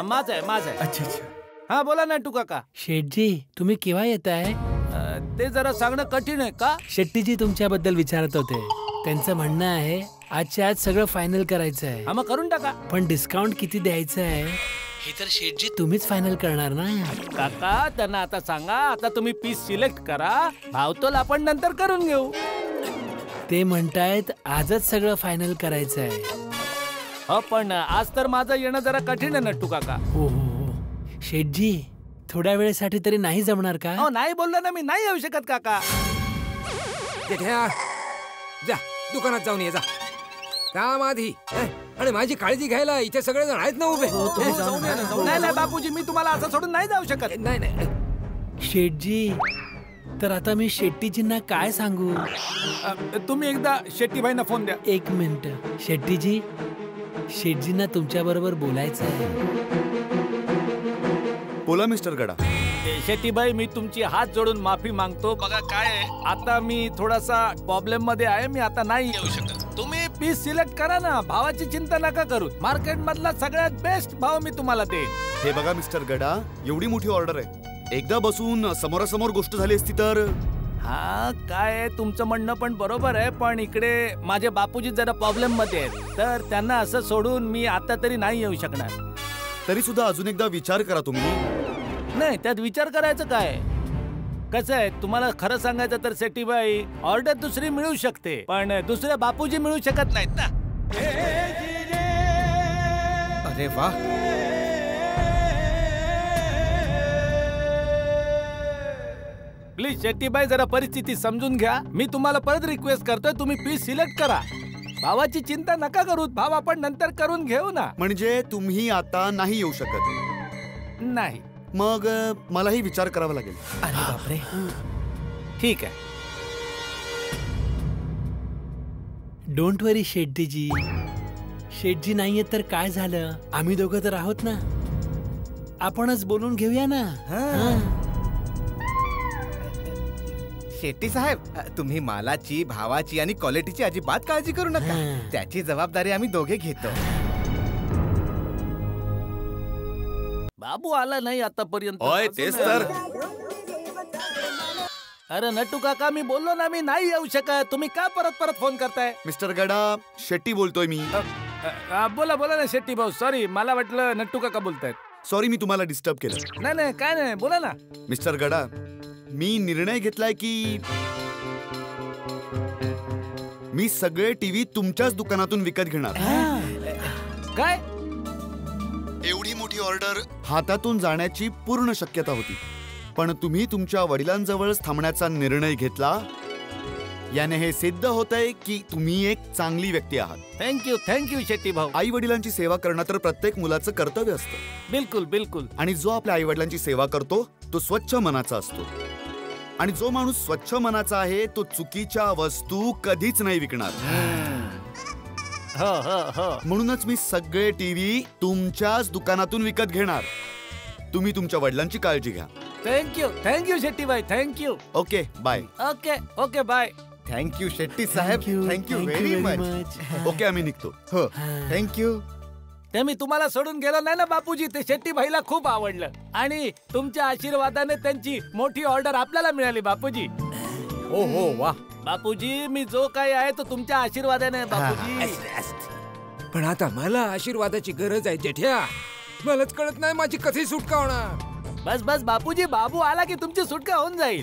माझा आहे. अच्छा अच्छा. हा बोला नट्टू काका. शेठजी तुम्ही केव्हा येताय? ते जरा सांगणं कठीण आहे का? शेट्टीजी तुमच्याबद्दल विचारत होते. त्यांचं म्हणणं आहे आजच्या आज सगळं फायनल करायचं आहे. हा मग करून टाका. पण डिस्काउंट किती द्यायचं आहे हे तर शेठजी तुम्हीच फायनल करणार ना. काका त्यांना आता सांगा, आता तुम्ही पीस सिलेक्ट करा, भावतोल आपण नंतर करून घेऊ. ते म्हणतायत आजच सगळं फायनल करायचं आहे. हो पण आज तर माझं येणं जरा कठीण आहे नट्टू काका. हो हो हो. शेठजी थोड्या वेळेसाठी तरी नाही जमणार का? हो नाही बोललो ना मी, नाही येऊ शकत काका. जा दुकानात जाऊन ये जा. काम आधी आणि माझी काळजी घ्यायला इथे सगळे जण आहेत ना उभे. नाही नाही बापूजी, मी तुम्हाला असं सोडून नाही जाऊ शकत. नाही नाही शेठजी तर आता मी शेट्टीजींना काय सांगू? तुम्ही एकदा शेट्टीबाईंना फोन द्या. एक मिनिट. शेट्टीजी शेठजींना तुमच्या बरोबर बोलायचं आहे. बोला मिस्टर गडा. शेट्टीबाई मी तुमची हात जोडून माफी मागतो. बघा काय आहे, आता मी थोडासा प्रॉब्लेम मध्ये आहे, मी आता नाही येऊ शकत. तुम्ही पीस सिलेक्ट करा ना, भावाची चिंता नका करू. मार्केट मधला सगळ्यात बेस्ट भाव मी तुम्हाला देईन. हे बघा मिस्टर गडा, एवढी मोठी ऑर्डर आहे, एकदा बसून समोरासमोर गोष्ट झाली असती तर. हा काय तुमचं म्हणणं पण बरोबर आहे, पण इकडे माझे बापूजी जरा प्रॉब्लेम मध्ये आहेत, तर त्यांना असं सोडून मी आता तरी नाही येऊ शकणार. तरी सुद्धा अजून एकदा विचार करा तुम्ही. नाही त्यात विचार करायचं काय? कसं आहे, तुम्हाला खरं सांगायचं तर शेट्टीबाई ऑर्डर दुसरी मिळू शकते, पण दुसरे बापूजी मिळू शकत नाहीत ना. अरे वा. प्लीज शेट्टीबाई जरा परिस्थिती समजून घ्या. मी तुम्हाला परत रिक्वेस्ट करतोय, तुम्ही पीस सिलेक्ट करा. भावाची चिंता नका करू, भाव आपण नंतर करून घेऊ ना. म्हणजे तुम्ही आता नाही येऊ शकत? नाही. मग मलाही विचार करावा लागेल. अरे बापरे. ठीक आहे. डोंट वरी शेट्टीजी. शेठजी नाहीये तर काय झालं, आम्ही दोघं तर आहोत ना. आपणच बोलून घेऊया ना. शेट्टी साहेब, तुम्ही मालाची, भावाची आणि क्वालिटीची अजिबात काळजी करू नका. त्याची जबाबदारी आम्ही दोघे घेतो. बाबू आला नाही आतापर्यंत. होय तेच तर. अरे नट्टू काका, मी बोललो ना मी नाही येऊ शकत, तुम्ही का परत परत फोन करताय? मिस्टर गडा, शेट्टी बोलतोय मी. बोला बोला ना शेट्टी भाऊ. सॉरी, मला वाटलं नट्टू काका बोलतायत. सॉरी, मी तुम्हाला डिस्टर्ब केलं. नाही नाही काय नाही, बोला ना. मिस्टर गडा, मी निर्णय घेतलाय की मी सगळे टीव्ही तुमच्याच दुकानातून विकत घेणार. काय? एवढी मोठी ऑर्डर हातातून जाण्याची पूर्ण शक्यता होती, पण तुम्ही तुमच्या वडिलांजवळच थांबण्याचा निर्णय घेतला. याने हे सिद्ध होतंय की तुम्ही एक चांगली व्यक्ती आहात. थँक्यू शेट्टी भाऊ. आई वडिलांची सेवा करणं तर प्रत्येक मुलाचं कर्तव्य असतं. बिलकुल बिलकुल. आणि जो आपल्या आई वडिलांची सेवा करतो तो स्वच्छ मनाचा असतो. आणि जो माणूस स्वच्छ मनाचा आहे तो चुकीच्या वस्तू कधीच नाही विकणार. म्हणूनच मी सगळे टीव्ही तुमच्याच दुकानातून विकत घेणार. तुम्ही तुमच्या वडिलांची काळजी घ्या. थँक्यू शेट्टी भाई. Thank you. Okay bye. Okay bye. Thank you Shetty साहेब. Thank you very much. ओके, आम्ही निघतो. हो थँक्यू. ते मी तुम्हाला सोडून गेलो नाही ना बापूजी, ते शेट्टी भाईला खूप आवडलं आणि तुमच्या आशीर्वादाने त्यांची मोठी ऑर्डर आपल्याला मिळाली बापूजी. हो हो वा. बापूजी मी जो काही आहे तो तुमच्या आशीर्वादाने बापूजी. पण आता मला आशीर्वादाची गरज आहे जेठ्या. मलाच कळत नाही माझी कशी सुटका होणार. बस बापूजी, बाबू आला की तुमची सुटका होऊन जाईल.